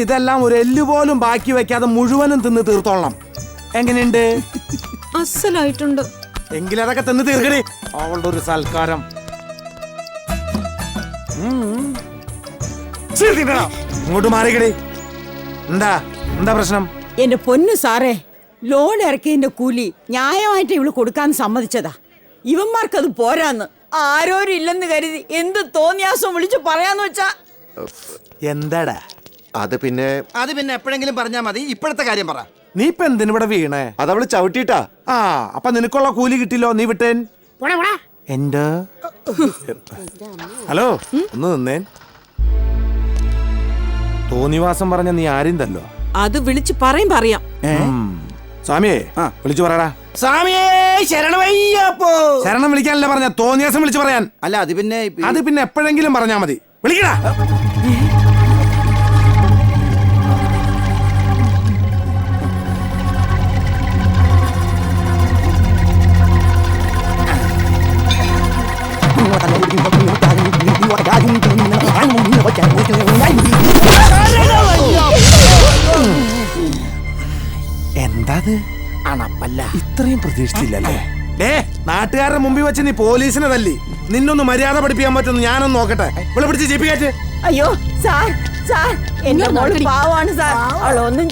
ഇതെല്ലാം ഒരു എല്ല് പോലും ബാക്കി വെക്കാതെ മുഴുവനും തിന്ന് തീർത്തോളണം. എങ്ങനെയുണ്ട്? അസലായിട്ടുണ്ട്. എങ്കിലതൊക്കെ തിന്ന് തീർക്കണേ. അവളുടെ ഒരു സൽക്കാരം. ഇങ്ങോട്ട് മാറിക്കടേ. എന്താ എന്താ പ്രശ്നം? എന്റെ പൊന്നു സാറേ, ലോൺ ഇറക്കിയതിന്റെ കൂലി ന്യായമായിട്ട് ഇവള് കൊടുക്കാൻ സമ്മതിച്ചതാ. ഇവന്മാർക്കത് പോരാന്ന് ആരോരും ഇല്ലെന്ന് കരുതി എന്ത് തോന്നിയാസം വിളിച്ചു പറയാന്ന് വെച്ചാ. എന്താടാ അത് പിന്നെ എപ്പോഴെങ്കിലും പറഞ്ഞാ മതി. ഇപ്പോഴത്തെ കാര്യം പറ. നീ ഇപ്പൊ എന്തിനിവിടെ വീണേ? അതവള് ചവിട്ടിട്ടാ. ആ അപ്പൊ നിനക്കുള്ള കൂലി കിട്ടില്ലോ, നീ വിട്ടേൻ. എന്റെ ഹലോ, ഒന്ന് നിന്നേൻ. തോന്നിവാസം പറഞ്ഞ നീ ആരും തല്ലോ? അത് വിളിച്ചു പറയും പറയാം. സ്വാമിയെ വിളിച്ചു പറയടാ. സ്വാമിയേ ശരണമയ്യപ്പോ. ശരണം വിളിക്കാനല്ല പറഞ്ഞ, തോന്നിയാസം വിളിച്ചു പറയാൻ. അല്ല അത് പിന്നെ എപ്പോഴെങ്കിലും പറഞ്ഞാ മതി. വിളിക്കടാ. എന്താ അണപ്പല്ല? ഇത്രയും പ്രതീക്ഷിച്ചില്ലല്ലേ? നാട്ടുകാരുടെ മുമ്പിൽ വെച്ച് നീ പോലീസിനെ തല്ലി. നിന്നൊന്ന് മര്യാദ പഠിപ്പിക്കാൻ പറ്റുന്നു ഞാനൊന്ന് നോക്കട്ടെ. ഇവിടെ പിടിച്ച് ജീപ്പ് കയറ്റ്. അയ്യോ സാർ, സാർ എന്റെ മോള് പാവാണ് സാർ. അവളൊന്നും